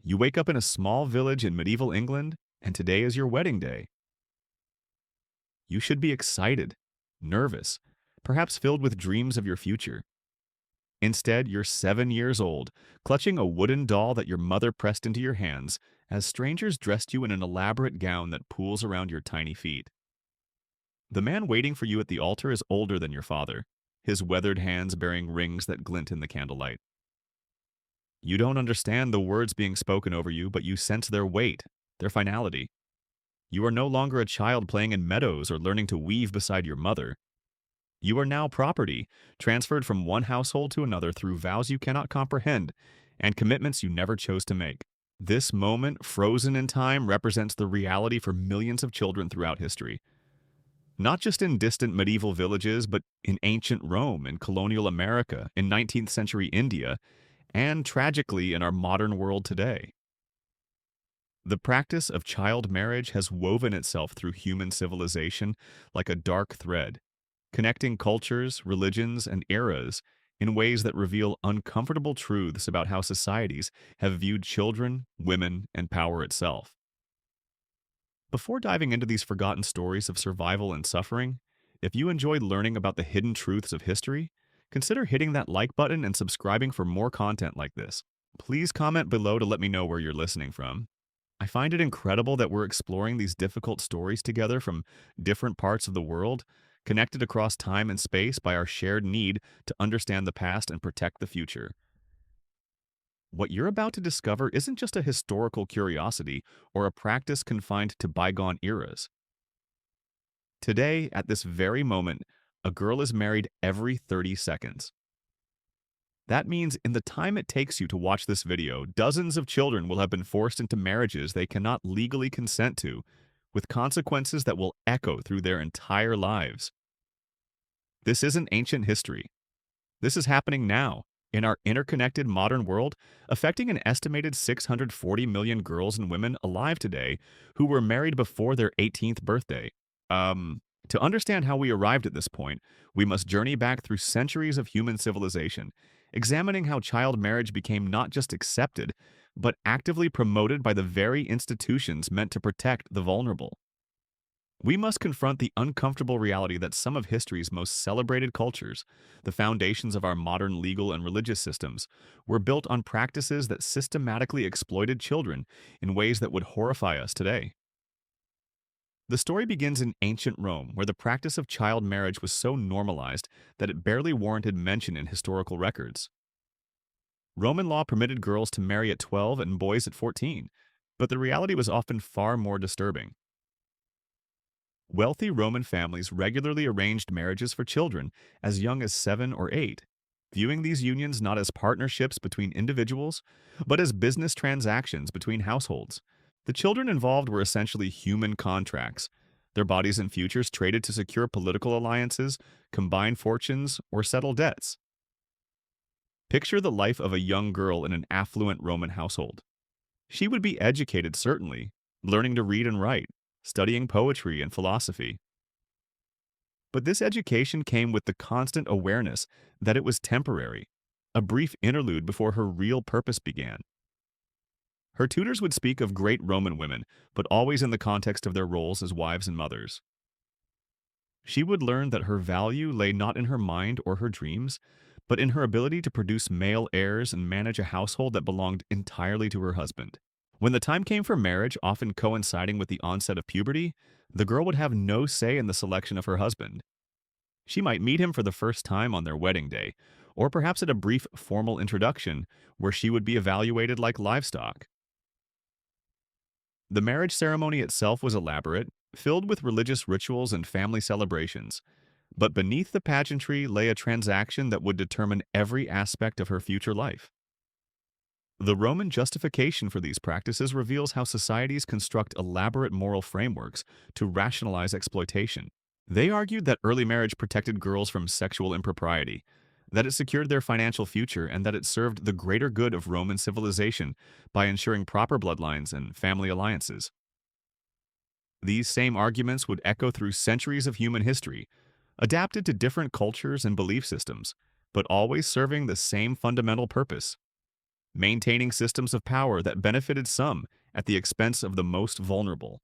You wake up in a small village in medieval England, and today is your wedding day. You should be excited, nervous, perhaps filled with dreams of your future. Instead, you're 7 years old, clutching a wooden doll that your mother pressed into your hands as strangers dressed you in an elaborate gown that pools around your tiny feet. The man waiting for you at the altar is older than your father, his weathered hands bearing rings that glint in the candlelight. You don't understand the words being spoken over you, but you sense their weight, their finality. You are no longer a child playing in meadows or learning to weave beside your mother. You are now property, transferred from one household to another through vows you cannot comprehend and commitments you never chose to make. This moment, frozen in time, represents the reality for millions of children throughout history. Not just in distant medieval villages, but in ancient Rome, in colonial America, in 19th century India, and tragically in our modern world today. The practice of child marriage has woven itself through human civilization like a dark thread, connecting cultures, religions, and eras in ways that reveal uncomfortable truths about how societies have viewed children, women, and power itself. Before diving into these forgotten stories of survival and suffering, if you enjoyed learning about the hidden truths of history, consider hitting that like button and subscribing for more content like this. Please comment below to let me know where you're listening from. I find it incredible that we're exploring these difficult stories together from different parts of the world, connected across time and space by our shared need to understand the past and protect the future. What you're about to discover isn't just a historical curiosity or a practice confined to bygone eras. Today, at this very moment, a girl is married every 30 seconds. That means in the time it takes you to watch this video, dozens of children will have been forced into marriages they cannot legally consent to, with consequences that will echo through their entire lives. This isn't ancient history. This is happening now, in our interconnected modern world, affecting an estimated 640 million girls and women alive today who were married before their 18th birthday. To understand how we arrived at this point, we must journey back through centuries of human civilization, examining how child marriage became not just accepted, but actively promoted by the very institutions meant to protect the vulnerable. We must confront the uncomfortable reality that some of history's most celebrated cultures, the foundations of our modern legal and religious systems, were built on practices that systematically exploited children in ways that would horrify us today. The story begins in ancient Rome, where the practice of child marriage was so normalized that it barely warranted mention in historical records. Roman law permitted girls to marry at 12 and boys at 14, but the reality was often far more disturbing. Wealthy Roman families regularly arranged marriages for children as young as 7 or 8, viewing these unions not as partnerships between individuals, but as business transactions between households. The children involved were essentially human contracts, their bodies and futures traded to secure political alliances, combine fortunes, or settle debts. Picture the life of a young girl in an affluent Roman household. She would be educated, certainly, learning to read and write, studying poetry and philosophy. But this education came with the constant awareness that it was temporary, a brief interlude before her real purpose began. Her tutors would speak of great Roman women, but always in the context of their roles as wives and mothers. She would learn that her value lay not in her mind or her dreams, but in her ability to produce male heirs and manage a household that belonged entirely to her husband. When the time came for marriage, often coinciding with the onset of puberty, the girl would have no say in the selection of her husband. She might meet him for the first time on their wedding day, or perhaps at a brief formal introduction where she would be evaluated like livestock. The marriage ceremony itself was elaborate, filled with religious rituals and family celebrations, but beneath the pageantry lay a transaction that would determine every aspect of her future life. The Roman justification for these practices reveals how societies construct elaborate moral frameworks to rationalize exploitation. They argued that early marriage protected girls from sexual impropriety, that it secured their financial future, and that it served the greater good of Roman civilization by ensuring proper bloodlines and family alliances. These same arguments would echo through centuries of human history, adapted to different cultures and belief systems, but always serving the same fundamental purpose: maintaining systems of power that benefited some at the expense of the most vulnerable.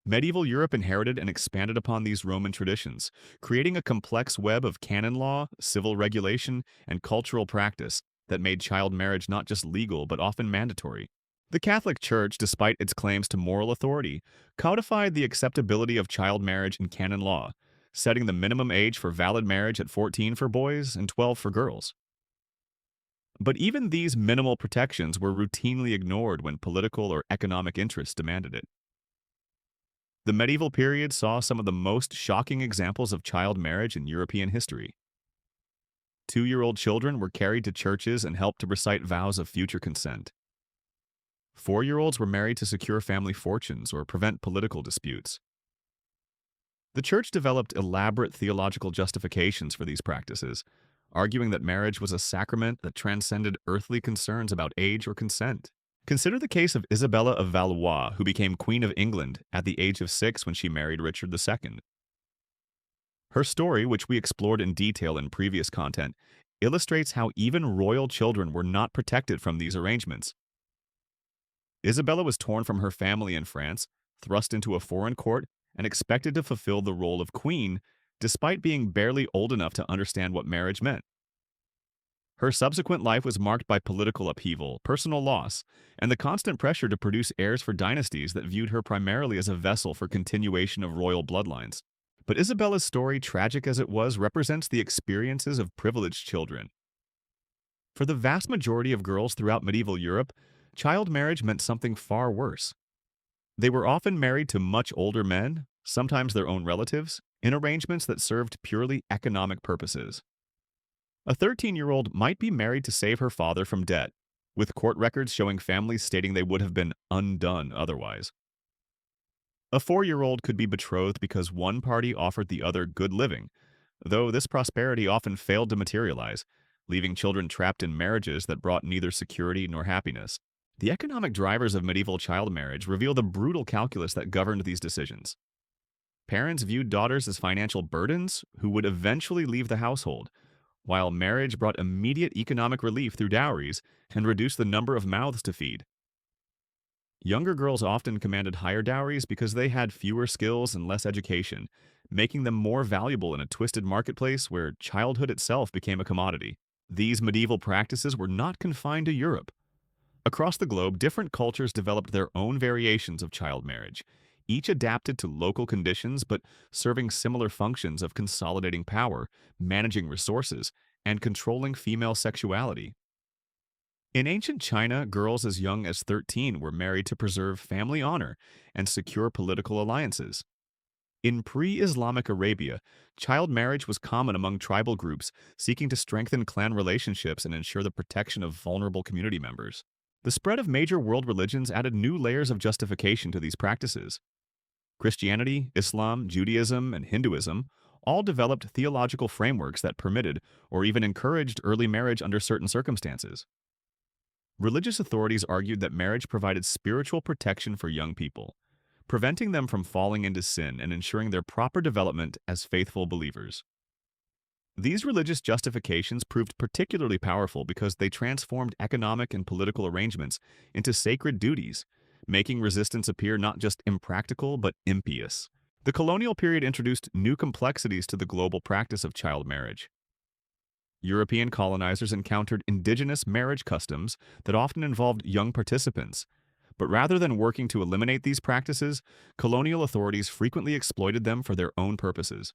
Medieval Europe inherited and expanded upon these Roman traditions, creating a complex web of canon law, civil regulation, and cultural practice that made child marriage not just legal but often mandatory. The Catholic Church, despite its claims to moral authority, codified the acceptability of child marriage in canon law, setting the minimum age for valid marriage at 14 for boys and 12 for girls. But even these minimal protections were routinely ignored when political or economic interests demanded it. The medieval period saw some of the most shocking examples of child marriage in European history. 2-year-old children were carried to churches and helped to recite vows of future consent. 4-year-olds were married to secure family fortunes or prevent political disputes. The Church developed elaborate theological justifications for these practices, arguing that marriage was a sacrament that transcended earthly concerns about age or consent. Consider the case of Isabella of Valois, who became Queen of England at the age of 6 when she married Richard II. Her story, which we explored in detail in previous content, illustrates how even royal children were not protected from these arrangements. Isabella was torn from her family in France, thrust into a foreign court, and expected to fulfill the role of queen, despite being barely old enough to understand what marriage meant. Her subsequent life was marked by political upheaval, personal loss, and the constant pressure to produce heirs for dynasties that viewed her primarily as a vessel for continuation of royal bloodlines. But Isabella's story, tragic as it was, represents the experiences of privileged children. For the vast majority of girls throughout medieval Europe, child marriage meant something far worse. They were often married to much older men, sometimes their own relatives, in arrangements that served purely economic purposes. A 13-year-old might be married to save her father from debt, with court records showing families stating they would have been undone otherwise. A 4-year-old could be betrothed because one party offered the other good living, though this prosperity often failed to materialize, leaving children trapped in marriages that brought neither security nor happiness. The economic drivers of medieval child marriage reveal the brutal calculus that governed these decisions. Parents viewed daughters as financial burdens who would eventually leave the household, while marriage brought immediate economic relief through dowries and reduced the number of mouths to feed. Younger girls often commanded higher dowries because they had fewer skills and less education, making them more valuable in a twisted marketplace where childhood itself became a commodity. These medieval practices were not confined to Europe. Across the globe, different cultures developed their own variations of child marriage, each adapted to local conditions but serving similar functions of consolidating power, managing resources, and controlling female sexuality. In ancient China, girls as young as 13 were married to preserve family honor and secure political alliances. In pre-Islamic Arabia, child marriage was common among tribal groups seeking to strengthen clan relationships and ensure the protection of vulnerable community members. The spread of major world religions added new layers of justification to these practices. Christianity, Islam, Judaism, and Hinduism all developed theological frameworks that permitted or even encouraged early marriage under certain circumstances. Religious authorities argued that marriage provided spiritual protection for young people, preventing them from falling into sin and ensuring their proper development as faithful believers. These religious justifications proved particularly powerful because they transformed economic and political arrangements into sacred duties, making resistance appear not just impractical but impious. The colonial period introduced new complexities to the global practice of child marriage. European colonizers encountered indigenous marriage customs that often involved young participants, but rather than working to eliminate these practices, colonial authorities frequently exploited them for their own purposes.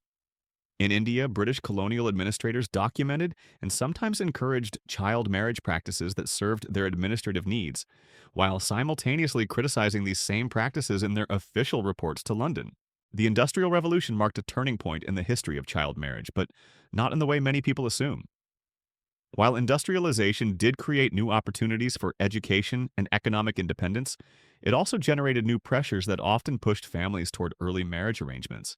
In India, British colonial administrators documented and sometimes encouraged child marriage practices that served their administrative needs, while simultaneously criticizing these same practices in their official reports to London. The Industrial Revolution marked a turning point in the history of child marriage, but not in the way many people assume. While industrialization did create new opportunities for education and economic independence, it also generated new pressures that often pushed families toward early marriage arrangements.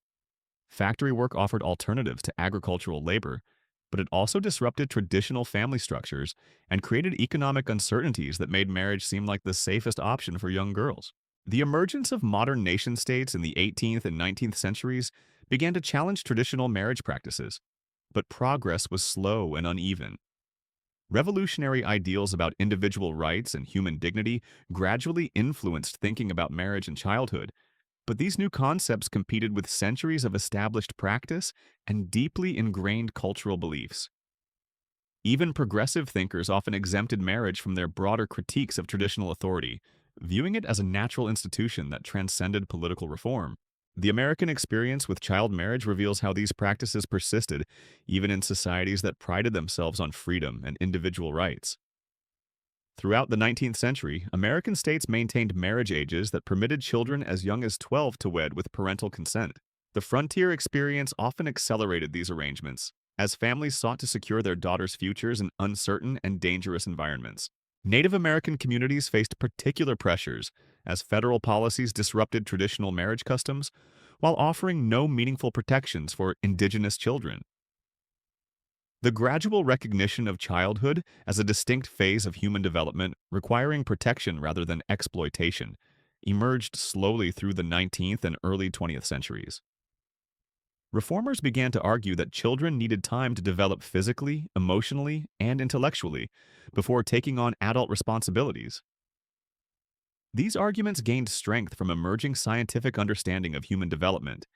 Factory work offered alternatives to agricultural labor, but it also disrupted traditional family structures and created economic uncertainties that made marriage seem like the safest option for young girls. The emergence of modern nation-states in the 18th and 19th centuries began to challenge traditional marriage practices, but progress was slow and uneven. Revolutionary ideals about individual rights and human dignity gradually influenced thinking about marriage and childhood, but these new concepts competed with centuries of established practice and deeply ingrained cultural beliefs. Even progressive thinkers often exempted marriage from their broader critiques of traditional authority, viewing it as a natural institution that transcended political reform. The American experience with child marriage reveals how these practices persisted even in societies that prided themselves on freedom and individual rights. Throughout the 19th century, American states maintained marriage ages that permitted children as young as 12 to wed with parental consent. The frontier experience often accelerated these arrangements, as families sought to secure their daughters' futures in uncertain and dangerous environments. Native American communities faced particular pressures as federal policies disrupted traditional marriage customs while offering no meaningful protections for indigenous children. The gradual recognition of childhood as a distinct phase of human development, requiring protection rather than exploitation, emerged slowly through the 19th and early 20th centuries. Reformers began to argue that children needed time to develop physically, emotionally, and intellectually before taking on adult responsibilities. These arguments gained strength from emerging scientific understanding of human development,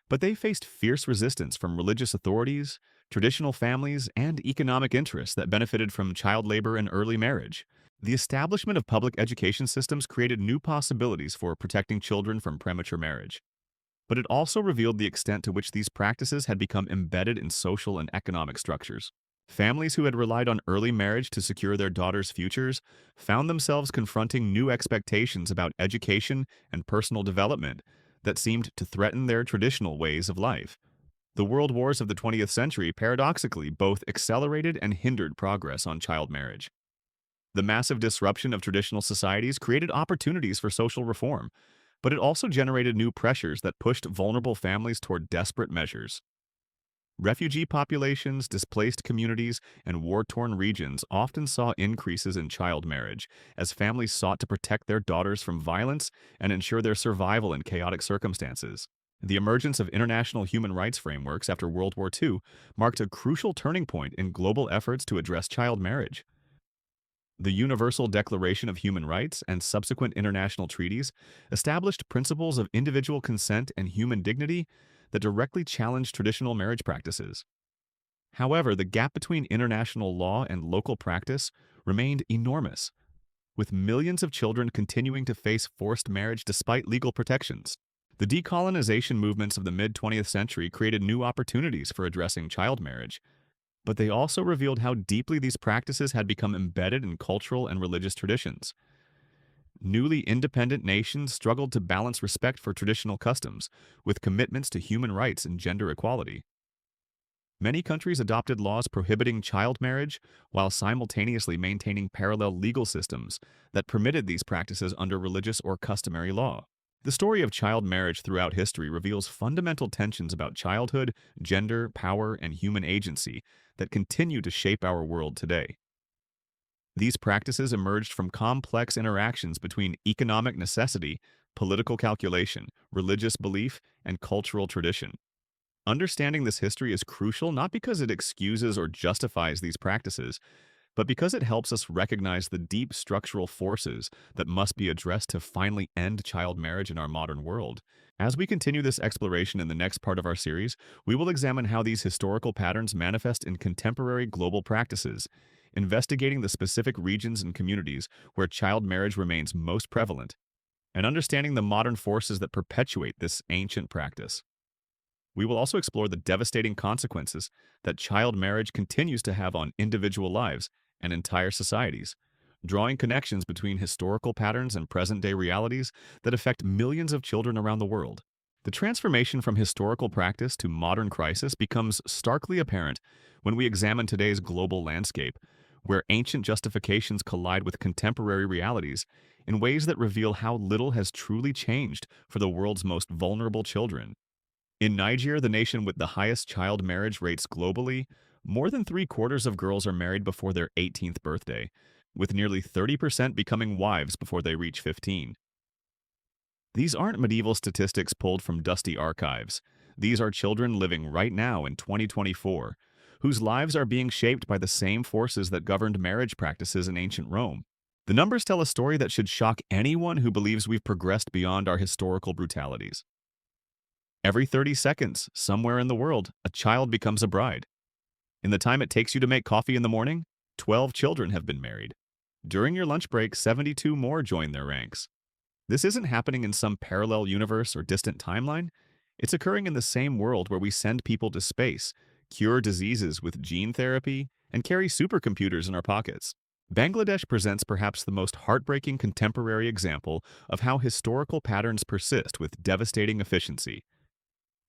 but they faced fierce resistance from religious authorities, traditional families, and economic interests that benefited from child labor and early marriage. The establishment of public education systems created new possibilities for protecting children from premature marriage. But it also revealed the extent to which these practices had become embedded in social and economic structures. Families who had relied on early marriage to secure their daughters' futures found themselves confronting new expectations about education and personal development that seemed to threaten their traditional ways of life. The world wars of the 20th century paradoxically both accelerated and hindered progress on child marriage. The massive disruption of traditional societies created opportunities for social reform, but it also generated new pressures that pushed vulnerable families toward desperate measures. Refugee populations, displaced communities, and war-torn regions often saw increases in child marriage as families sought to protect their daughters from violence and ensure their survival in chaotic circumstances. The emergence of international human rights frameworks after World War II marked a crucial turning point in global efforts to address child marriage. The Universal Declaration of Human Rights and subsequent international treaties established principles of individual consent and human dignity that directly challenged traditional marriage practices. However, the gap between international law and local practice remained enormous, with millions of children continuing to face forced marriage despite legal protections. The decolonization movements of the mid-20th century created new opportunities for addressing child marriage, but they also revealed how deeply these practices had become embedded in cultural and religious traditions. Newly independent nations struggled to balance respect for traditional customs with commitments to human rights and gender equality. Many countries adopted laws prohibiting child marriage while simultaneously maintaining parallel legal systems that permitted these practices under religious or customary law. The story of child marriage throughout history reveals fundamental tensions about childhood, gender, power, and human agency that continue to shape our world today. These practices emerged from complex interactions between economic necessity, political calculation, religious belief, and cultural tradition. Understanding this history is crucial not because it excuses or justifies these practices, but because it helps us recognize the deep structural forces that must be addressed to finally end child marriage in our modern world. As we continue this exploration in the next part of our series, we will examine how these historical patterns manifest in contemporary global practices, investigating the specific regions and communities where child marriage remains most prevalent, and understanding the modern forces that perpetuate this ancient practice. We will also explore the devastating consequences that child marriage continues to have on individual lives and entire societies, drawing connections between historical patterns and present-day realities that affect millions of children around the world. The transformation from historical practice to modern crisis becomes starkly apparent when we examine today's global landscape, where ancient justifications collide with contemporary realities in ways that reveal how little has truly changed for the world's most vulnerable children. In Niger, the nation with the highest child marriage rates globally, more than three-quarters of girls are married before their 18th birthday, with nearly 30% becoming wives before they reach 15. These aren't medieval statistics pulled from dusty archives. These are children living right now in 2024, whose lives are being shaped by the same forces that governed marriage practices in ancient Rome. The numbers tell a story that should shock anyone who believes we've progressed beyond our historical brutalities. Every 30 seconds, somewhere in the world, a child becomes a bride. In the time it takes you to make coffee in the morning, 12 children have been married. During your lunch break, 72 more join their ranks. This isn't happening in some parallel universe or distant timeline. It's occurring in the same world where we send people to space, cure diseases with gene therapy, and carry supercomputers in our pockets. Bangladesh presents perhaps the most heartbreaking contemporary example of how historical patterns persist with devastating efficiency.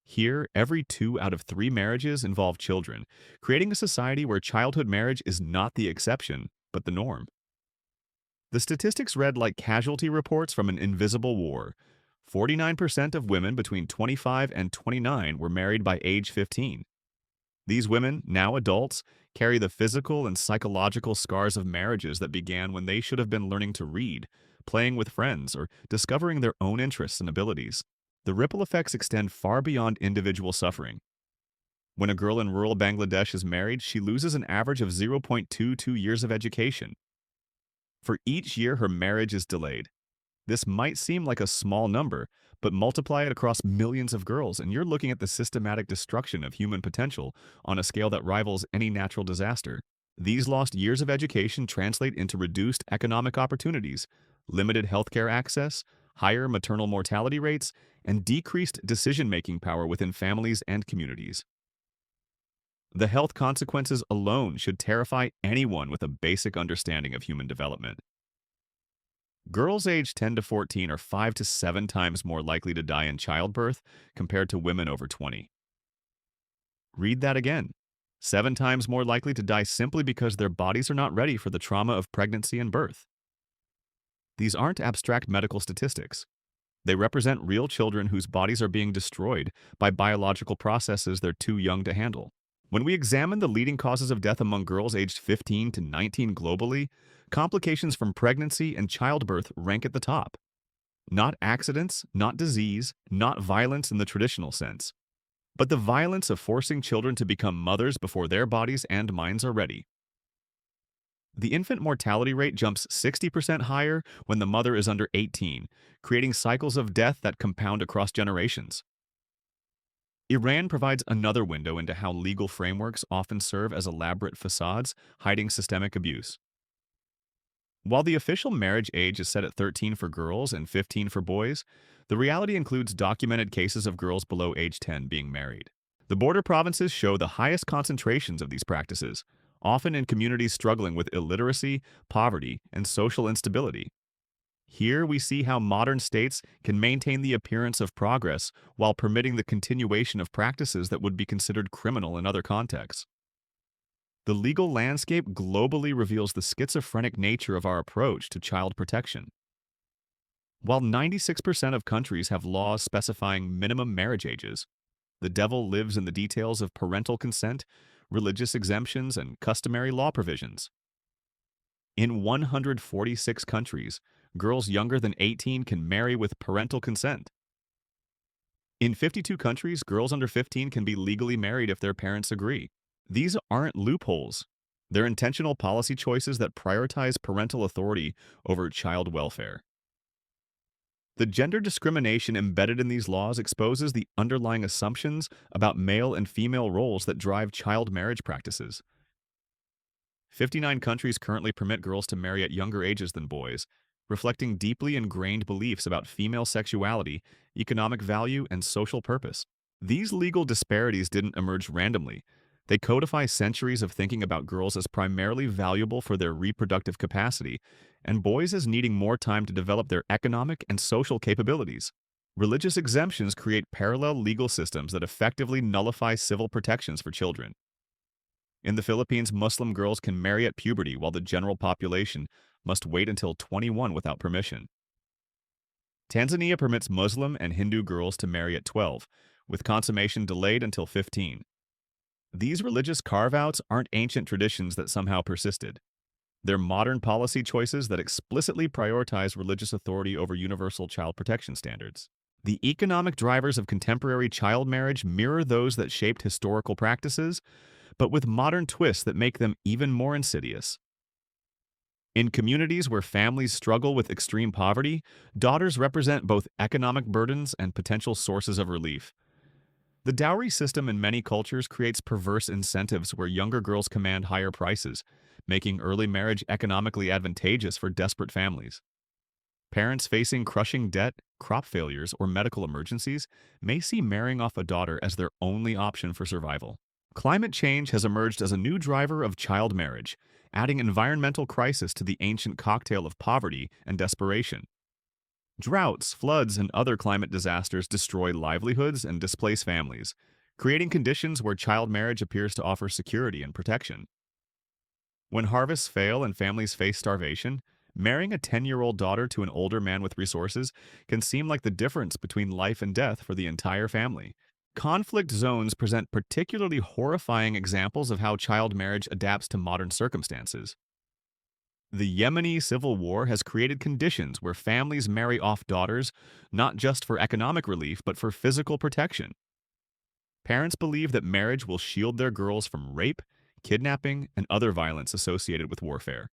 Here, every 2 out of 3 marriages involve children, creating a society where childhood marriage is not the exception, but the norm. The statistics read like casualty reports from an invisible war. 49% of women between 25 and 29 were married by age 15. These women, now adults, carry the physical and psychological scars of marriages that began when they should have been learning to read, playing with friends, or discovering their own interests and abilities. The ripple effects extend far beyond individual suffering. When a girl in rural Bangladesh is married, she loses an average of 0.22 years of education. For each year her marriage is delayed. This might seem like a small number, but multiply it across millions of girls, and you're looking at the systematic destruction of human potential on a scale that rivals any natural disaster. These lost years of education translate into reduced economic opportunities, limited healthcare access, higher maternal mortality rates, and decreased decision-making power within families and communities. The health consequences alone should terrify anyone with a basic understanding of human development. Girls aged 10 to 14 are 5 to 7 times more likely to die in childbirth compared to women over 20. Read that again. 7 times more likely to die simply because their bodies are not ready for the trauma of pregnancy and birth. These aren't abstract medical statistics. They represent real children whose bodies are being destroyed by biological processes they're too young to handle. When we examine the leading causes of death among girls aged 15 to 19 globally, complications from pregnancy and childbirth rank at the top. Not accidents, not disease, not violence in the traditional sense, but the violence of forcing children to become mothers before their bodies and minds are ready. The infant mortality rate jumps 60% higher when the mother is under 18, creating cycles of death that compound across generations. Iran provides another window into how legal frameworks often serve as elaborate facades, hiding systemic abuse. While the official marriage age is set at 13 for girls and 15 for boys, the reality includes documented cases of girls below age 10 being married. The border provinces show the highest concentrations of these practices, often in communities struggling with illiteracy, poverty, and social instability. Here we see how modern states can maintain the appearance of progress while permitting the continuation of practices that would be considered criminal in other contexts. The legal landscape globally reveals the schizophrenic nature of our approach to child protection. While 96% of countries have laws specifying minimum marriage ages, the devil lives in the details of parental consent, religious exemptions, and customary law provisions. In 146 countries, girls younger than 18 can marry with parental consent. In 52 countries, girls under 15 can be legally married if their parents agree. These aren't loopholes. They're intentional policy choices that prioritize parental authority over child welfare. The gender discrimination embedded in these laws exposes the underlying assumptions about male and female roles that drive child marriage practices. 59 countries currently permit girls to marry at younger ages than boys, reflecting deeply ingrained beliefs about female sexuality, economic value, and social purpose. These legal disparities didn't emerge randomly. They codify centuries of thinking about girls as primarily valuable for their reproductive capacity, and boys as needing more time to develop their economic and social capabilities. Religious exemptions create parallel legal systems that effectively nullify civil protections for children. In the Philippines, Muslim girls can marry at puberty while the general population must wait until 21 without permission. Tanzania permits Muslim and Hindu girls to marry at 12, with consummation delayed until 15. These religious carve-outs aren't ancient traditions that somehow persisted. They're modern policy choices that explicitly prioritize religious authority over universal child protection standards. The economic drivers of contemporary child marriage mirror those that shaped historical practices, but with modern twists that make them even more insidious. In communities where families struggle with extreme poverty, daughters represent both economic burdens and potential sources of relief. The dowry system in many cultures creates perverse incentives where younger girls command higher prices, making early marriage economically advantageous for desperate families. Parents facing crushing debt, crop failures, or medical emergencies may see marrying off a daughter as their only option for survival. Climate change has emerged as a new driver of child marriage, adding environmental crisis to the ancient cocktail of poverty and desperation. Droughts, floods, and other climate disasters destroy livelihoods and displace families, creating conditions where child marriage appears to offer security and protection. When harvests fail and families face starvation, marrying a 10-year-old daughter to an older man with resources can seem like the difference between life and death for the entire family. Conflict zones present particularly horrifying examples of how child marriage adapts to modern circumstances. The Yemeni civil war has created conditions where families marry off daughters not just for economic relief but for physical protection. Parents believe that marriage will shield their girls from rape, kidnapping, and other violence associated with warfare.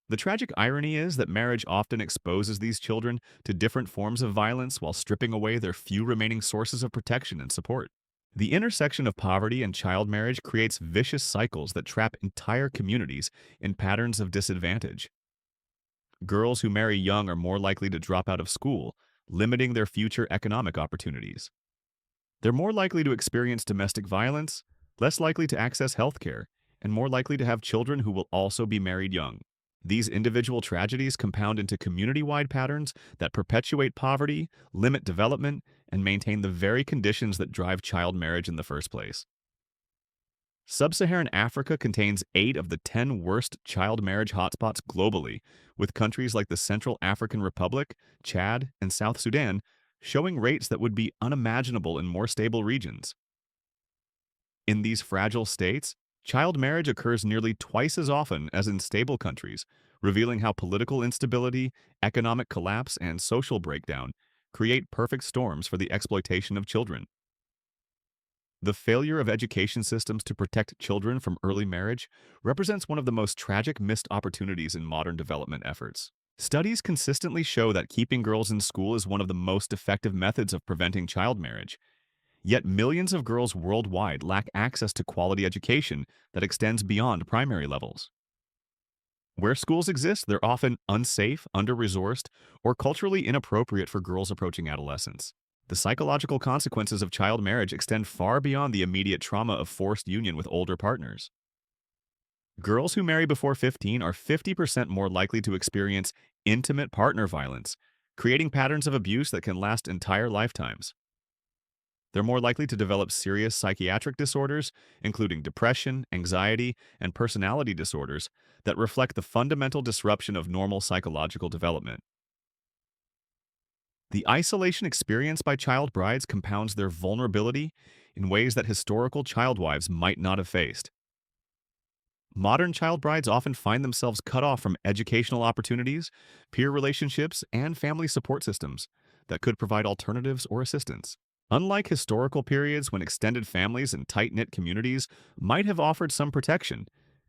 The tragic irony is that marriage often exposes these children to different forms of violence while stripping away their few remaining sources of protection and support. The intersection of poverty and child marriage creates vicious cycles that trap entire communities in patterns of disadvantage. Girls who marry young are more likely to drop out of school, limiting their future economic opportunities. They're more likely to experience domestic violence, less likely to access health care, and more likely to have children who will also be married young. These individual tragedies compound into community-wide patterns that perpetuate poverty, limit development, and maintain the very conditions that drive child marriage in the first place. Sub-Saharan Africa contains 8 of the 10 worst child marriage hotspots globally, with countries like the Central African Republic, Chad, and South Sudan showing rates that would be unimaginable in more stable regions. In these fragile states, child marriage occurs nearly twice as often as in stable countries, revealing how political instability, economic collapse, and social breakdown create perfect storms for the exploitation of children. The failure of education systems to protect children from early marriage represents one of the most tragic missed opportunities in modern development efforts. Studies consistently show that keeping girls in school is one of the most effective methods of preventing child marriage. Yet millions of girls worldwide lack access to quality education that extends beyond primary levels. Where schools exist, they're often unsafe, under-resourced, or culturally inappropriate for girls approaching adolescence. The psychological consequences of child marriage extend far beyond the immediate trauma of forced union with older partners. Girls who marry before 15 are 50% more likely to experience intimate partner violence, creating patterns of abuse that can last entire lifetimes. They're more likely to develop serious psychiatric disorders, including depression, anxiety, and personality disorders that reflect the fundamental disruption of normal psychological development. The isolation experienced by child brides compounds their vulnerability in ways that historical child wives might not have faced. Modern child brides often find themselves cut off from educational opportunities, peer relationships, and family support systems that could provide alternatives or assistance. Unlike historical periods when extended families and tight-knit communities might have offered some protection,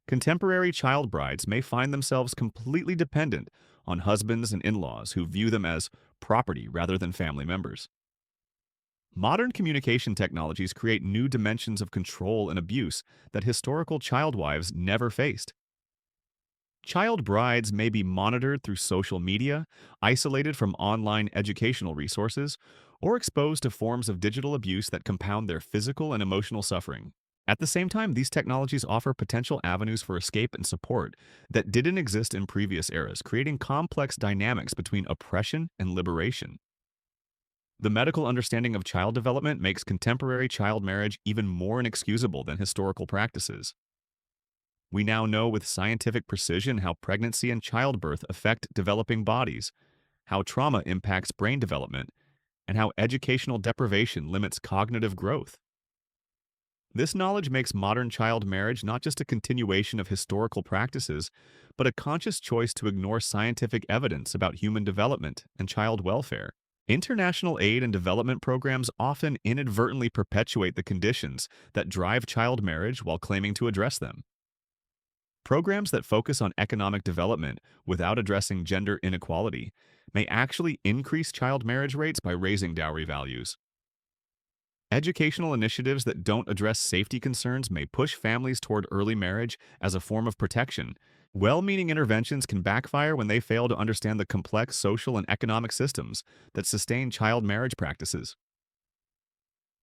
contemporary child brides may find themselves completely dependent on husbands and in-laws who view them as property rather than family members. Modern communication technologies create new dimensions of control and abuse that historical child wives never faced. Child brides may be monitored through social media, isolated from online educational resources, or exposed to forms of digital abuse that compound their physical and emotional suffering. At the same time, these technologies offer potential avenues for escape and support that didn't exist in previous eras, creating complex dynamics between oppression and liberation. The medical understanding of child development makes contemporary child marriage even more inexcusable than historical practices. We now know with scientific precision how pregnancy and childbirth affect developing bodies, how trauma impacts brain development, and how educational deprivation limits cognitive growth. This knowledge makes modern child marriage not just a continuation of historical practices, but a conscious choice to ignore scientific evidence about human development and child welfare. International aid and development programs often inadvertently perpetuate the conditions that drive child marriage while claiming to address them. Programs that focus on economic development without addressing gender inequality may actually increase child marriage rates by raising dowry values. Educational initiatives that don't address safety concerns may push families toward early marriage as a form of protection. Well-meaning interventions can backfire when they fail to understand the complex social and economic systems that sustain child marriage practices.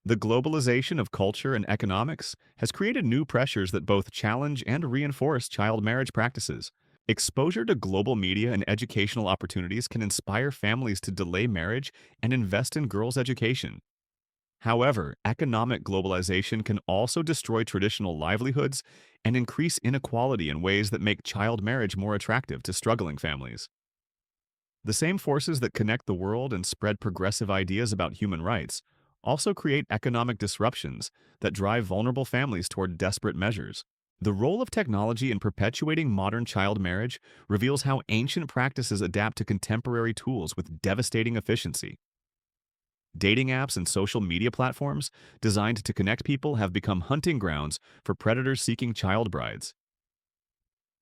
The globalization of culture and economics has created new pressures that both challenge and reinforce child marriage practices. Exposure to global media and educational opportunities can inspire families to delay marriage and invest in girls' education. However, economic globalization can also destroy traditional livelihoods and increase inequality in ways that make child marriage more attractive to struggling families. The same forces that connect the world and spread progressive ideas about human rights also create economic disruptions that drive vulnerable families toward desperate measures. The role of technology in perpetuating modern child marriage reveals how ancient practices adapt to contemporary tools with devastating efficiency. Dating apps and social media platforms designed to connect people have become hunting grounds for predators seeking child brides.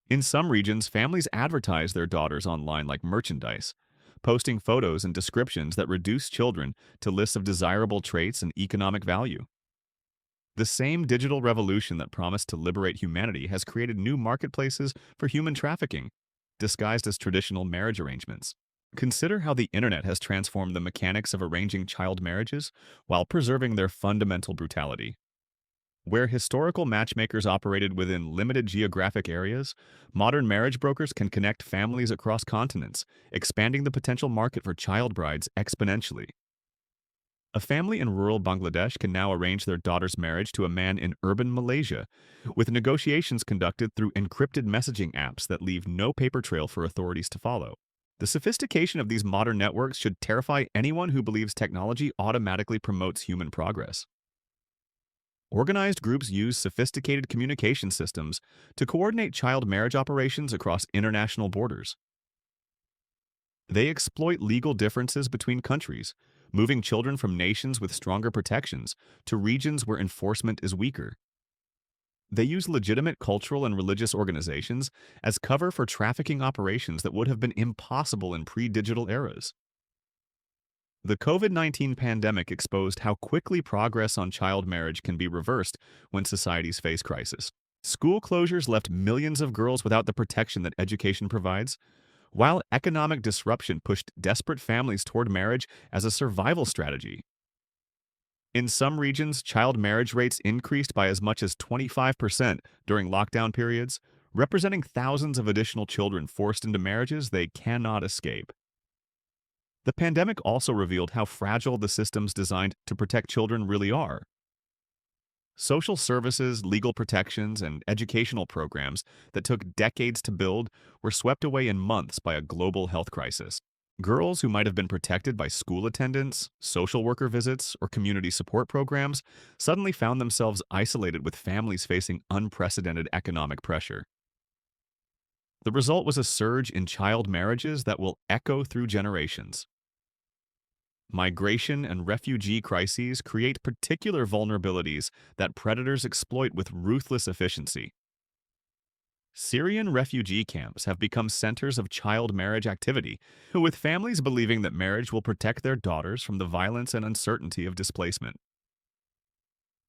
In some regions, families advertise their daughters online like merchandise, posting photos and descriptions that reduce children to lists of desirable traits and economic value. The same digital revolution that promised to liberate humanity has created new marketplaces for human trafficking, disguised as traditional marriage arrangements. Consider how the internet has transformed the mechanics of arranging child marriages while preserving their fundamental brutality. Where historical matchmakers operated within limited geographic areas, modern marriage brokers can connect families across continents, expanding the potential market for child brides exponentially. A family in rural Bangladesh can now arrange their daughter's marriage to a man in urban Malaysia, with negotiations conducted through encrypted messaging apps that leave no paper trail for authorities to follow. The sophistication of these modern networks should terrify anyone who believes technology automatically promotes human progress. Organized groups use sophisticated communication systems to coordinate child marriage operations across international borders. They exploit legal differences between countries, moving children from nations with stronger protections to regions where enforcement is weaker. They use legitimate cultural and religious organizations as cover for trafficking operations that would have been impossible in pre-digital eras. The COVID-19 pandemic exposed how quickly progress on child marriage can be reversed when societies face crisis. School closures left millions of girls without the protection that education provides, while economic disruption pushed desperate families toward marriage as a survival strategy. In some regions, child marriage rates increased by as much as 25% during lockdown periods, representing thousands of additional children forced into marriages they cannot escape. The pandemic also revealed how fragile the systems designed to protect children really are. Social services, legal protections, and educational programs that took decades to build were swept away in months by a global health crisis. Girls who might have been protected by school attendance, social worker visits, or community support programs suddenly found themselves isolated with families facing unprecedented economic pressure. The result was a surge in child marriages that will echo through generations. Migration and refugee crises create particular vulnerabilities that predators exploit with ruthless efficiency. Syrian refugee camps have become centers of child marriage activity, with families believing that marriage will protect their daughters from the violence and uncertainty of displacement.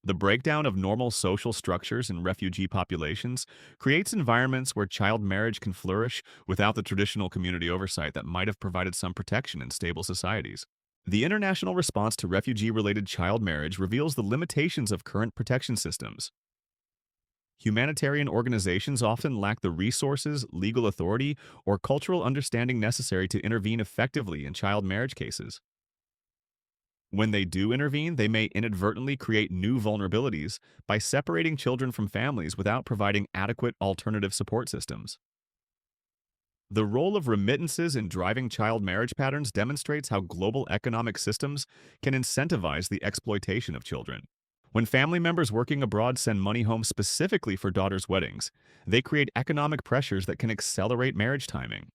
The breakdown of normal social structures in refugee populations creates environments where child marriage can flourish without the traditional community oversight that might have provided some protection in stable societies. The international response to refugee-related child marriage reveals the limitations of current protection systems. Humanitarian organizations often lack the resources, legal authority, or cultural understanding necessary to intervene effectively in child marriage cases. When they do intervene, they may inadvertently create new vulnerabilities by separating children from families without providing adequate alternative support systems. The role of remittances in driving child marriage patterns demonstrates how global economic systems can incentivize the exploitation of children. When family members working abroad send money home specifically for daughters' weddings, they create economic pressures that can accelerate marriage timing.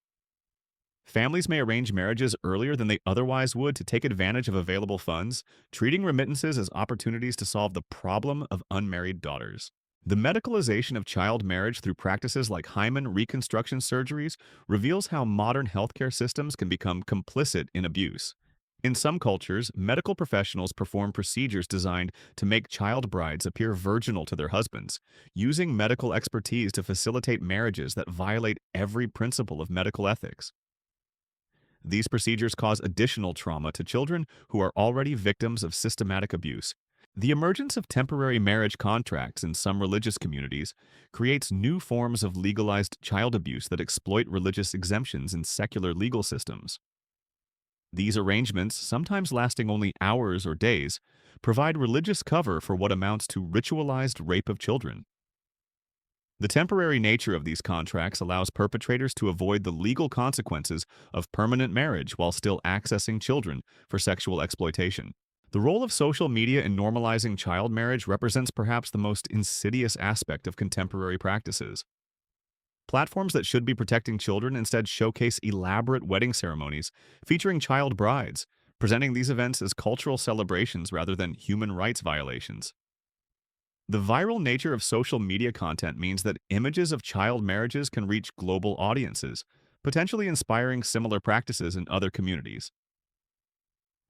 Families may arrange marriages earlier than they otherwise would to take advantage of available funds, treating remittances as opportunities to solve the problem of unmarried daughters. The medicalization of child marriage through practices like hymen reconstruction surgeries reveals how modern healthcare systems can become complicit in abuse. In some cultures, medical professionals perform procedures designed to make child brides appear virginal to their husbands, using medical expertise to facilitate marriages that violate every principle of medical ethics. These procedures cause additional trauma to children who are already victims of systematic abuse. The emergence of temporary marriage contracts in some religious communities creates new forms of legalized child abuse that exploit religious exemptions in secular legal systems. These arrangements, sometimes lasting only hours or days, provide religious cover for what amounts to ritualized rape of children. The temporary nature of these contracts allows perpetrators to avoid the legal consequences of permanent marriage while still accessing children for sexual exploitation. The role of social media in normalizing child marriage represents perhaps the most insidious aspect of contemporary practices. Platforms that should be protecting children instead showcase elaborate wedding ceremonies featuring child brides, presenting these events as cultural celebrations rather than human rights violations. The viral nature of social media content means that images of child marriages can reach global audiences, potentially inspiring similar practices in other communities.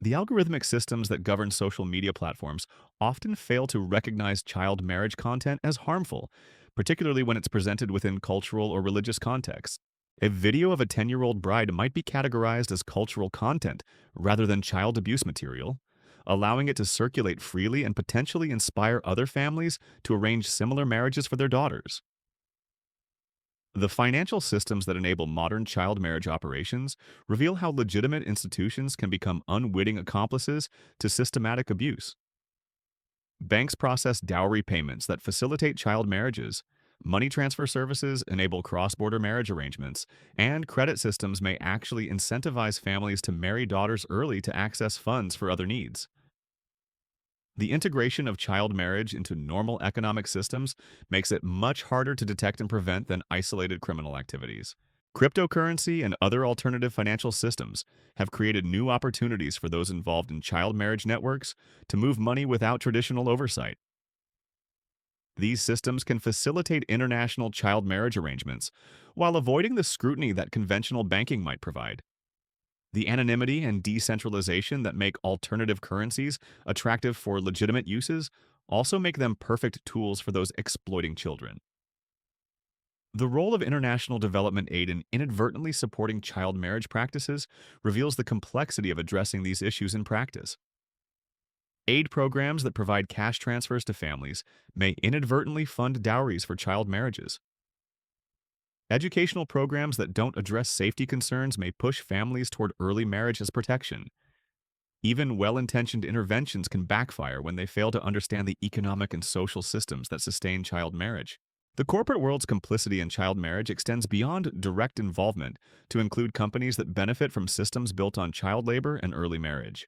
The algorithmic systems that govern social media platforms often fail to recognize child marriage content as harmful, particularly when it's presented within cultural or religious contexts. A video of a 10-year-old bride might be categorized as cultural content rather than child abuse material, allowing it to circulate freely and potentially inspire other families to arrange similar marriages for their daughters. The financial systems that enable modern child marriage operations reveal how legitimate institutions can become unwitting accomplices to systematic abuse. Banks process dowry payments that facilitate child marriages. Money transfer services enable cross-border marriage arrangements, and credit systems may actually incentivize families to marry daughters early to access funds for other needs. The integration of child marriage into normal economic systems makes it much harder to detect and prevent than isolated criminal activities. Cryptocurrency and other alternative financial systems have created new opportunities for those involved in child marriage networks to move money without traditional oversight. These systems can facilitate international child marriage arrangements while avoiding the scrutiny that conventional banking might provide. The anonymity and decentralization that make alternative currencies attractive for legitimate uses also make them perfect tools for those exploiting children. The role of international development aid in inadvertently supporting child marriage practices reveals the complexity of addressing these issues in practice. Aid programs that provide cash transfers to families may inadvertently fund dowries for child marriages. Educational programs that don't address safety concerns may push families toward early marriage as protection. Even well-intentioned interventions can backfire when they fail to understand the economic and social systems that sustain child marriage. The corporate world's complicity in child marriage extends beyond direct involvement to include companies that benefit from systems built on child labor and early marriage.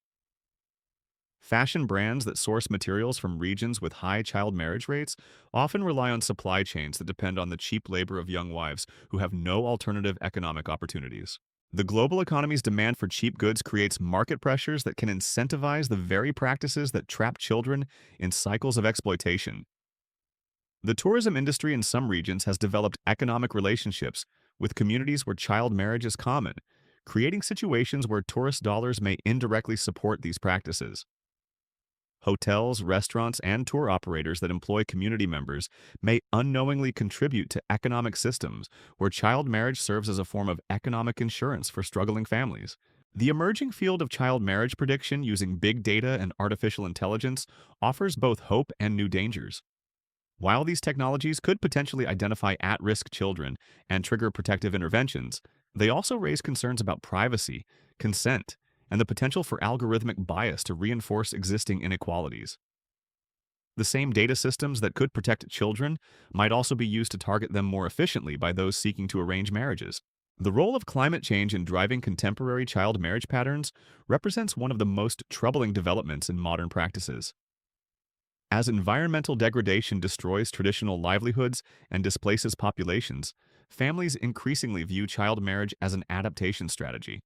Fashion brands that source materials from regions with high child marriage rates often rely on supply chains that depend on the cheap labor of young wives who have no alternative economic opportunities. The global economy's demand for cheap goods creates market pressures that can incentivize the very practices that trap children in cycles of exploitation. The tourism industry in some regions has developed economic relationships with communities where child marriage is common, creating situations where tourist dollars may indirectly support these practices. Hotels, restaurants, and tour operators that employ community members may unknowingly contribute to economic systems where child marriage serves as a form of economic insurance for struggling families. The emerging field of child marriage prediction using big data and artificial intelligence offers both hope and new dangers. While these technologies could potentially identify at-risk children and trigger protective interventions, they also raise concerns about privacy, consent, and the potential for algorithmic bias to reinforce existing inequalities. The same data systems that could protect children might also be used to target them more efficiently by those seeking to arrange marriages. The role of climate change in driving contemporary child marriage patterns represents one of the most troubling developments in modern practices. As environmental degradation destroys traditional livelihoods and displaces populations, families increasingly view child marriage as an adaptation strategy.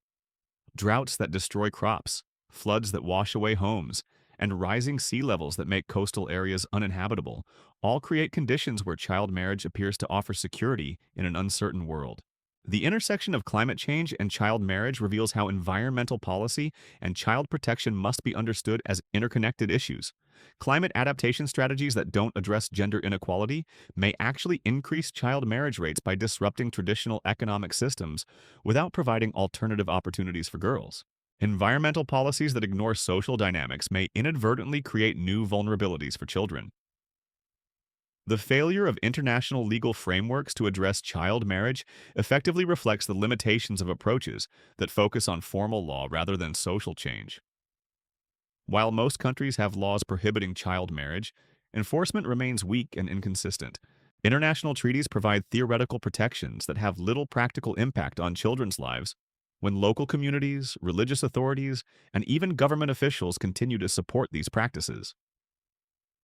Droughts that destroy crops, floods that wash away homes, and rising sea levels that make coastal areas uninhabitable all create conditions where child marriage appears to offer security in an uncertain world. The intersection of climate change and child marriage reveals how environmental policy and child protection must be understood as interconnected issues. Climate adaptation strategies that don't address gender inequality may actually increase child marriage rates by disrupting traditional economic systems without providing alternative opportunities for girls. Environmental policies that ignore social dynamics may inadvertently create new vulnerabilities for children. The failure of international legal frameworks to address child marriage effectively reflects the limitations of approaches that focus on formal law rather than social change. While most countries have laws prohibiting child marriage, enforcement remains weak and inconsistent. International treaties provide theoretical protections that have little practical impact on children's lives when local communities, religious authorities, and even government officials continue to support these practices.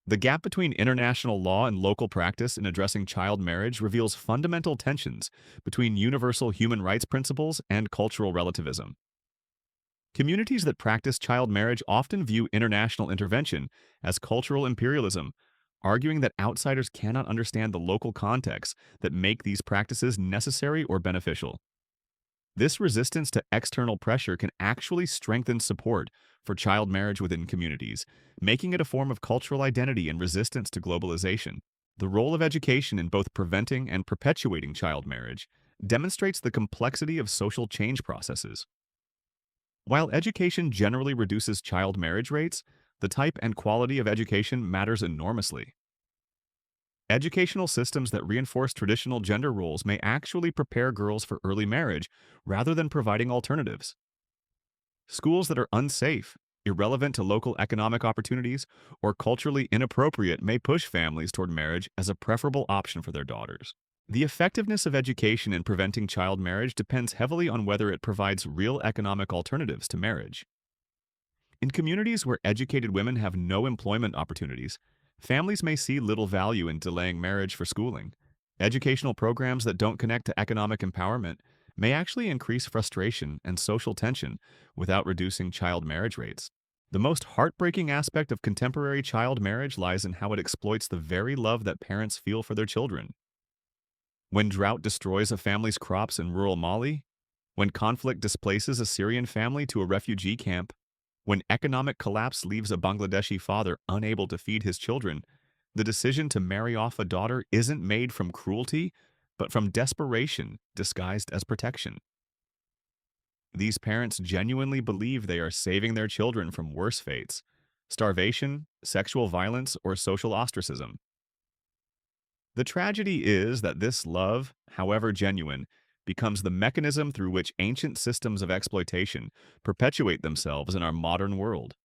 The gap between international law and local practice in addressing child marriage reveals fundamental tensions between universal human rights principles and cultural relativism. Communities that practice child marriage often view international intervention as cultural imperialism, arguing that outsiders cannot understand the local contexts that make these practices necessary or beneficial. This resistance to external pressure can actually strengthen support for child marriage within communities, making it a form of cultural identity and resistance to globalization. The role of education in both preventing and perpetuating child marriage demonstrates the complexity of social change processes. While education generally reduces child marriage rates, the type and quality of education matters enormously. Educational systems that reinforce traditional gender roles may actually prepare girls for early marriage rather than providing alternatives. Schools that are unsafe, irrelevant to local economic opportunities, or culturally inappropriate may push families toward marriage as a preferable option for their daughters. The effectiveness of education in preventing child marriage depends heavily on whether it provides real economic alternatives to marriage. In communities where educated women have no employment opportunities, families may see little value in delaying marriage for schooling. Educational programs that don't connect to economic empowerment may actually increase frustration and social tension without reducing child marriage rates. The most heartbreaking aspect of contemporary child marriage lies in how it exploits the very love that parents feel for their children. When drought destroys a family's crops in rural Mali, when conflict displaces a Syrian family to a refugee camp, when economic collapse leaves a Bangladeshi father unable to feed his children, the decision to marry off a daughter isn't made from cruelty, but from desperation disguised as protection. These parents genuinely believe they are saving their children from worse fates: starvation, sexual violence, or social ostracism. The tragedy is that this love, however genuine, becomes the mechanism through which ancient systems of exploitation perpetuate themselves in our modern world.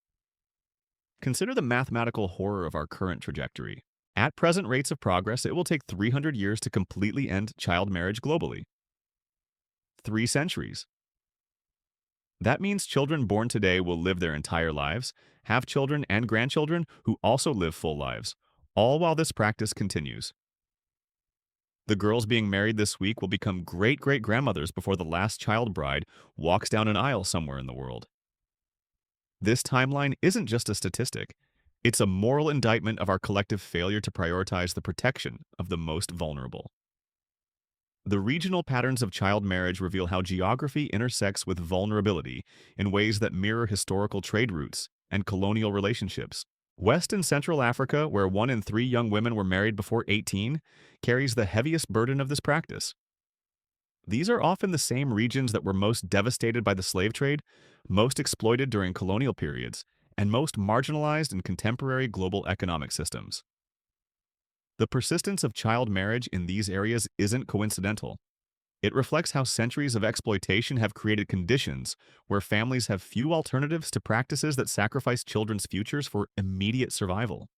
Consider the mathematical horror of our current trajectory. At present rates of progress, it will take 300 years to completely end child marriage globally. 3 centuries. That means children born today will live their entire lives, have children and grandchildren who also live full lives, all while this practice continues. The girls being married this week will become great-great-grandmothers before the last child bride walks down an aisle somewhere in the world. This timeline isn't just a statistic. It's a moral indictment of our collective failure to prioritize the protection of the most vulnerable. The regional patterns of child marriage reveal how geography intersects with vulnerability in ways that mirror historical trade routes and colonial relationships. West and Central Africa, where 1 in 3 young women were married before 18, carries the heaviest burden of this practice. These are often the same regions that were most devastated by the slave trade, most exploited during colonial periods, and most marginalized in contemporary global economic systems. The persistence of child marriage in these areas isn't coincidental. It reflects how centuries of exploitation have created conditions where families have few alternatives to practices that sacrifice children's futures for immediate survival.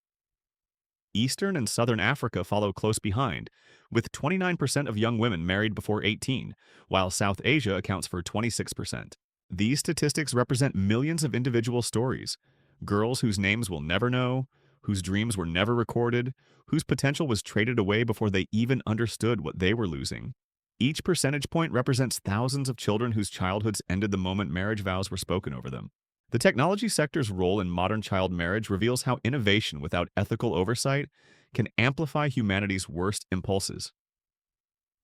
Eastern and Southern Africa follow close behind, with 29% of young women married before 18, while South Asia accounts for 26%. These statistics represent millions of individual stories: girls whose names we'll never know, whose dreams were never recorded, whose potential was traded away before they even understood what they were losing. Each percentage point represents thousands of children whose childhoods ended the moment marriage vows were spoken over them. The technology sector's role in modern child marriage reveals how innovation without ethical oversight can amplify humanity's worst impulses.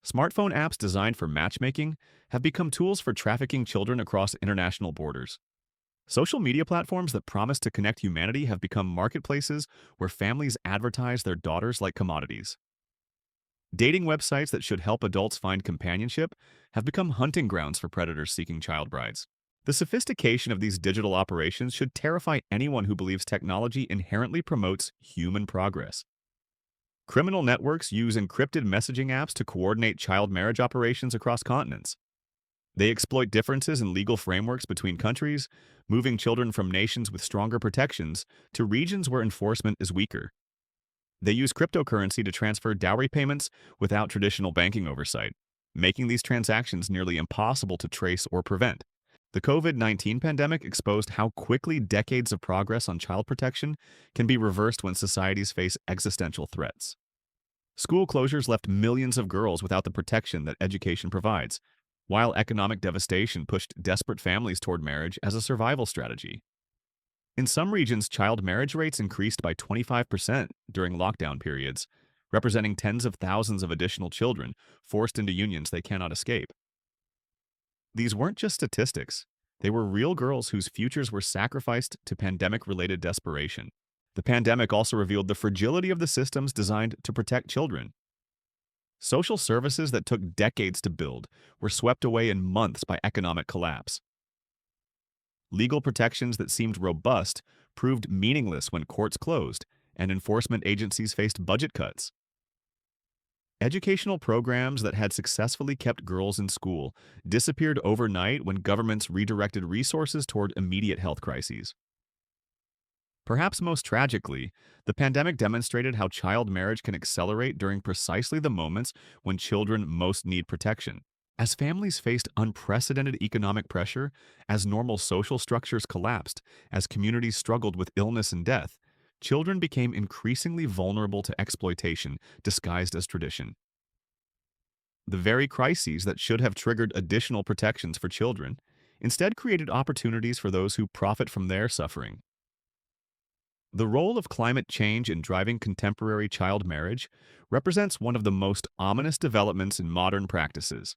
Smartphone apps designed for matchmaking have become tools for trafficking children across international borders. Social media platforms that promise to connect humanity have become marketplaces where families advertise their daughters like commodities. Dating websites that should help adults find companionship have become hunting grounds for predators seeking child brides. The sophistication of these digital operations should terrify anyone who believes technology inherently promotes human progress. Criminal networks use encrypted messaging apps to coordinate child marriage operations across continents. They exploit differences in legal frameworks between countries, moving children from nations with stronger protections to regions where enforcement is weaker. They use cryptocurrency to transfer dowry payments without traditional banking oversight, making these transactions nearly impossible to trace or prevent. The COVID-19 pandemic exposed how quickly decades of progress on child protection can be reversed when societies face existential threats. School closures left millions of girls without the protection that education provides, while economic devastation pushed desperate families toward marriage as a survival strategy. In some regions, child marriage rates increased by 25% during lockdown periods, representing tens of thousands of additional children forced into unions they cannot escape. These weren't just statistics. They were real girls whose futures were sacrificed to pandemic-related desperation. The pandemic also revealed the fragility of the systems designed to protect children. Social services that took decades to build were swept away in months by economic collapse. Legal protections that seemed robust proved meaningless when courts closed and enforcement agencies faced budget cuts. Educational programs that had successfully kept girls in school disappeared overnight when governments redirected resources toward immediate health crises. Perhaps most tragically, the pandemic demonstrated how child marriage can accelerate during precisely the moments when children most need protection. As families faced unprecedented economic pressure, as normal social structures collapsed, as communities struggled with illness and death, children became increasingly vulnerable to exploitation disguised as tradition. The very crises that should have triggered additional protections for children instead created opportunities for those who profit from their suffering. The role of climate change in driving contemporary child marriage represents one of the most ominous developments in modern practices.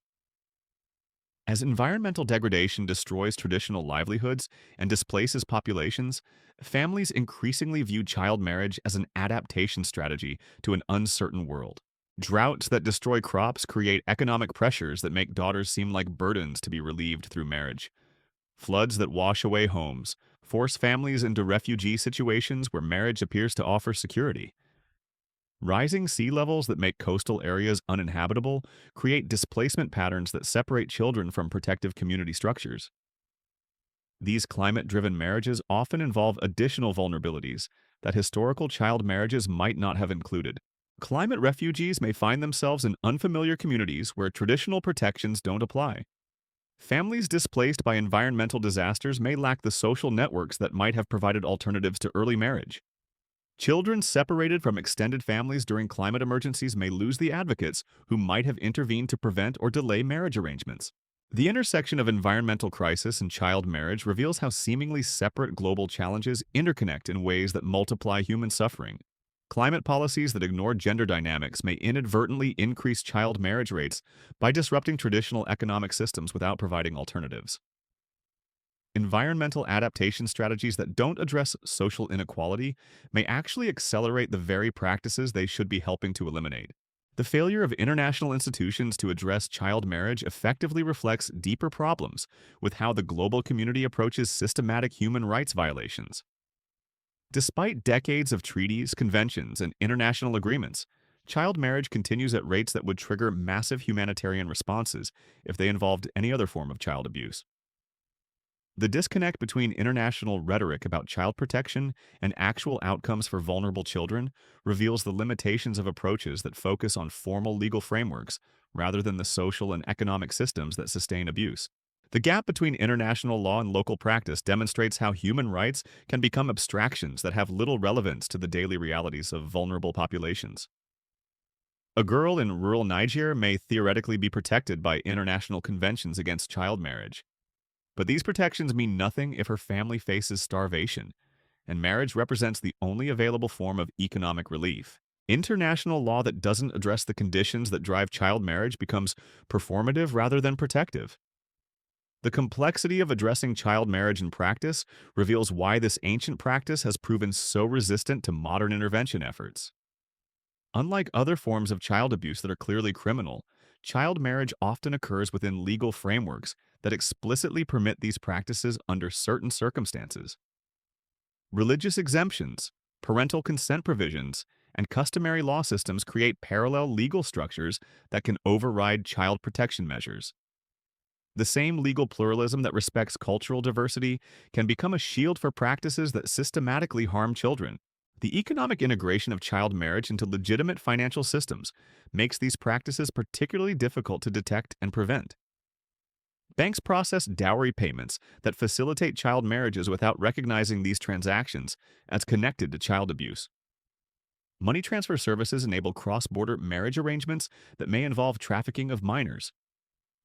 As environmental degradation destroys traditional livelihoods and displaces populations, families increasingly view child marriage as an adaptation strategy to an uncertain world. Droughts that destroy crops create economic pressures that make daughters seem like burdens to be relieved through marriage. Floods that wash away homes force families into refugee situations where marriage appears to offer security. Rising sea levels that make coastal areas uninhabitable create displacement patterns that separate children from protective community structures. These climate-driven marriages often involve additional vulnerabilities that historical child marriages might not have included. Climate refugees may find themselves in unfamiliar communities where traditional protections don't apply. Families displaced by environmental disasters may lack the social networks that might have provided alternatives to early marriage. Children separated from extended families during climate emergencies may lose the advocates who might have intervened to prevent or delay marriage arrangements. The intersection of environmental crisis and child marriage reveals how seemingly separate global challenges interconnect in ways that multiply human suffering. Climate policies that ignore gender dynamics may inadvertently increase child marriage rates by disrupting traditional economic systems without providing alternatives. Environmental adaptation strategies that don't address social inequality may actually accelerate the very practices they should be helping to eliminate. The failure of international institutions to address child marriage effectively reflects deeper problems with how the global community approaches systematic human rights violations. Despite decades of treaties, conventions, and international agreements, child marriage continues at rates that would trigger massive humanitarian responses if they involved any other form of child abuse. The disconnect between international rhetoric about child protection and actual outcomes for vulnerable children reveals the limitations of approaches that focus on formal legal frameworks rather than the social and economic systems that sustain abuse. The gap between international law and local practice demonstrates how human rights can become abstractions that have little relevance to the daily realities of vulnerable populations. A girl in rural Niger may theoretically be protected by international conventions against child marriage. But these protections mean nothing if her family faces starvation, and marriage represents the only available form of economic relief. International law that doesn't address the conditions that drive child marriage becomes performative rather than protective. The complexity of addressing child marriage in practice reveals why this ancient practice has proven so resistant to modern intervention efforts. Unlike other forms of child abuse that are clearly criminal, child marriage often occurs within legal frameworks that explicitly permit these practices under certain circumstances. Religious exemptions, parental consent provisions, and customary law systems create parallel legal structures that can override child protection measures. The same legal pluralism that respects cultural diversity can become a shield for practices that systematically harm children. The economic integration of child marriage into legitimate financial systems makes these practices particularly difficult to detect and prevent. Banks process dowry payments that facilitate child marriages without recognizing these transactions as connected to child abuse. Money transfer services enable cross-border marriage arrangements that may involve trafficking of minors.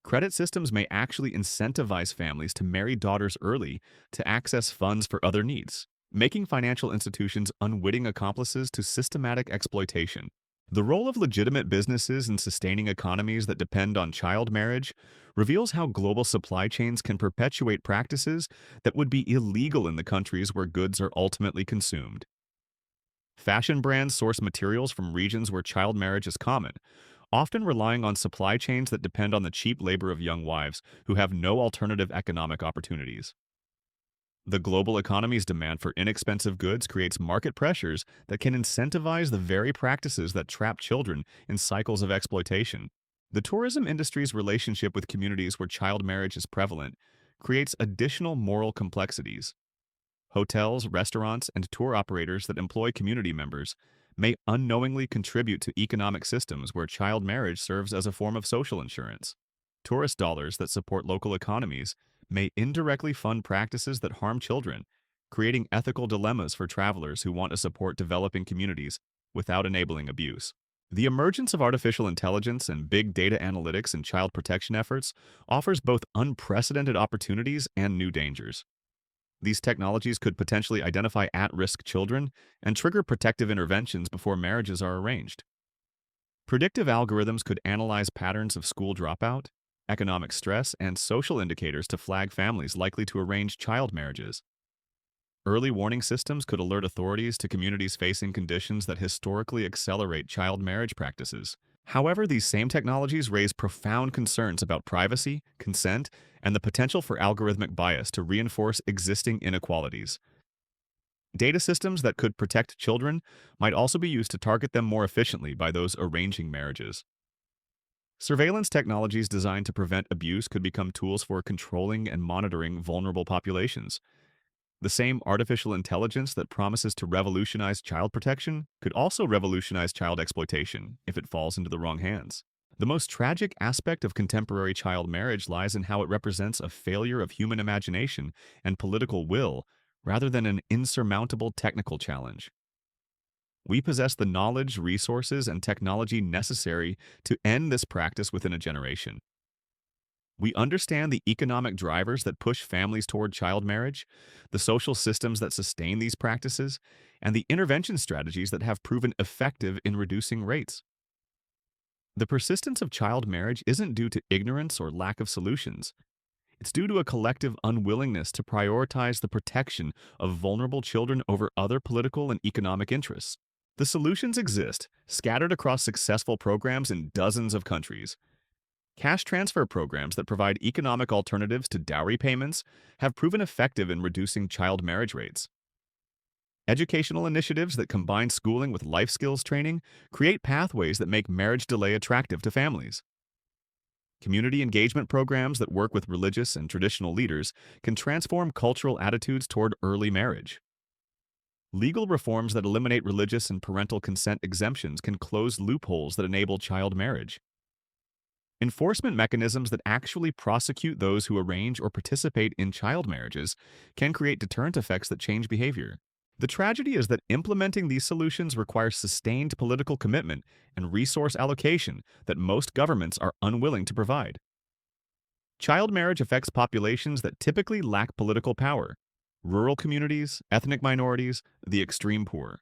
Credit systems may actually incentivize families to marry daughters early to access funds for other needs, making financial institutions unwitting accomplices to systematic exploitation. The role of legitimate businesses in sustaining economies that depend on child marriage reveals how global supply chains can perpetuate practices that would be illegal in the countries where goods are ultimately consumed. Fashion brands source materials from regions where child marriage is common, often relying on supply chains that depend on the cheap labor of young wives who have no alternative economic opportunities. The global economy's demand for inexpensive goods creates market pressures that can incentivize the very practices that trap children in cycles of exploitation. The tourism industry's relationship with communities where child marriage is prevalent creates additional moral complexities. Hotels, restaurants, and tour operators that employ community members may unknowingly contribute to economic systems where child marriage serves as a form of social insurance. Tourist dollars that support local economies may indirectly fund practices that harm children, creating ethical dilemmas for travelers who want to support developing communities without enabling abuse. The emergence of artificial intelligence and big data analytics in child protection efforts offers both unprecedented opportunities and new dangers. These technologies could potentially identify at-risk children and trigger protective interventions before marriages are arranged. Predictive algorithms could analyze patterns of school dropout, economic stress, and social indicators to flag families likely to arrange child marriages. Early warning systems could alert authorities to communities facing conditions that historically accelerate child marriage practices. However, these same technologies raise profound concerns about privacy, consent, and the potential for algorithmic bias to reinforce existing inequalities. Data systems that could protect children might also be used to target them more efficiently by those arranging marriages. Surveillance technologies designed to prevent abuse could become tools for controlling and monitoring vulnerable populations. The same artificial intelligence that promises to revolutionize child protection could also revolutionize child exploitation if it falls into the wrong hands. The most tragic aspect of contemporary child marriage lies in how it represents a failure of human imagination and political will rather than an insurmountable technical challenge. We possess the knowledge, resources, and technology necessary to end this practice within a generation. We understand the economic drivers that push families toward child marriage, the social systems that sustain these practices, and the intervention strategies that have proven effective in reducing rates. The persistence of child marriage isn't due to ignorance or lack of solutions. It's due to a collective unwillingness to prioritize the protection of vulnerable children over other political and economic interests. The solutions exist, scattered across successful programs in dozens of countries. Cash transfer programs that provide economic alternatives to dowry payments have proven effective in reducing child marriage rates. Educational initiatives that combine schooling with life skills training create pathways that make marriage delay attractive to families. Community engagement programs that work with religious and traditional leaders can transform cultural attitudes toward early marriage. Legal reforms that eliminate religious and parental consent exemptions can close loopholes that enable child marriage. Enforcement mechanisms that actually prosecute those who arrange or participate in child marriages can create deterrent effects that change behavior. The tragedy is that implementing these solutions requires sustained political commitment and resource allocation that most governments are unwilling to provide. Child marriage affects populations that typically lack political power: rural communities, ethnic minorities, the extreme poor.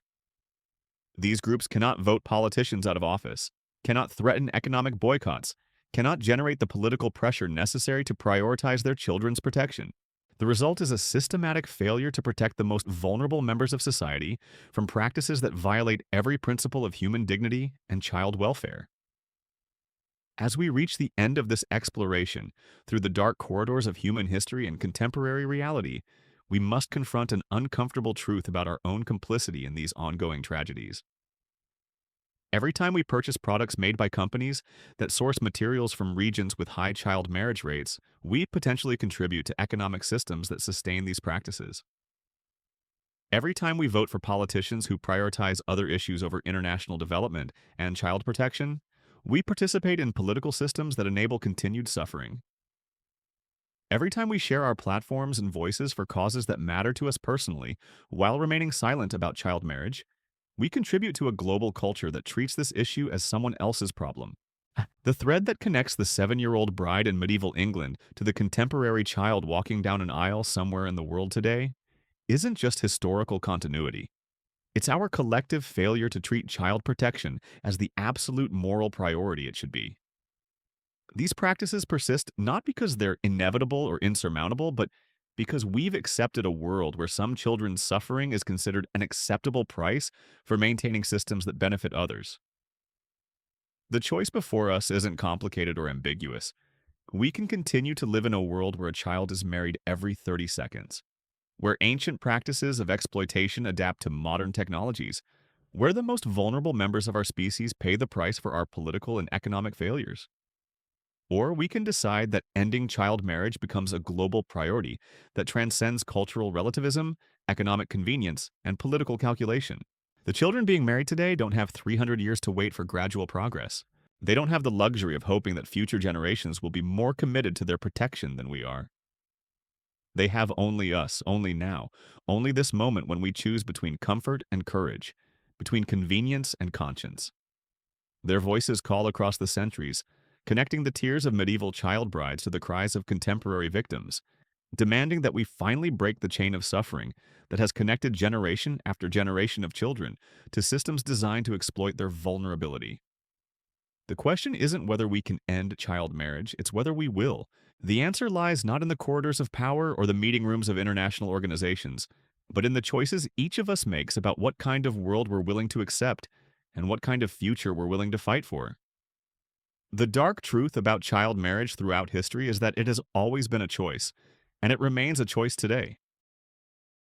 These groups cannot vote politicians out of office, cannot threaten economic boycotts, cannot generate the political pressure necessary to prioritize their children's protection. The result is a systematic failure to protect the most vulnerable members of society from practices that violate every principle of human dignity and child welfare. As we reach the end of this exploration through the dark corridors of human history and contemporary reality, we must confront an uncomfortable truth about our own complicity in these ongoing tragedies. Every time we purchase products made by companies that source materials from regions with high child marriage rates, we potentially contribute to economic systems that sustain these practices. Every time we vote for politicians who prioritize other issues over international development and child protection, we participate in political systems that enable continued suffering. Every time we share our platforms and voices for causes that matter to us personally while remaining silent about child marriage, we contribute to a global culture that treats this issue as someone else's problem. The thread that connects the 7-year-old bride in medieval England to the contemporary child walking down an aisle somewhere in the world today isn't just historical continuity. It's our collective failure to treat child protection as the absolute moral priority it should be. These practices persist not because they're inevitable or insurmountable, but because we've accepted a world where some children's suffering is considered an acceptable price for maintaining systems that benefit others. The choice before us isn't complicated or ambiguous. We can continue to live in a world where a child is married every 30 seconds, where ancient practices of exploitation adapt to modern technologies, where the most vulnerable members of our species pay the price for our political and economic failures. Or we can decide that ending child marriage becomes a global priority that transcends cultural relativism, economic convenience, and political calculation. The children being married today don't have 300 years to wait for gradual progress. They don't have the luxury of hoping that future generations will be more committed to their protection than we are. They have only us, only now, only this moment when we choose between comfort and courage, between convenience and conscience. Their voices call across the centuries, connecting the tears of medieval child brides to the cries of contemporary victims, demanding that we finally break the chain of suffering that has connected generation after generation of children to systems designed to exploit their vulnerability. The question isn't whether we can end child marriage, it's whether we will. The answer lies not in the corridors of power or the meeting rooms of international organizations, but in the choices each of us makes about what kind of world we're willing to accept and what kind of future we're willing to fight for. The dark truth about child marriage throughout history is that it has always been a choice, and it remains a choice today.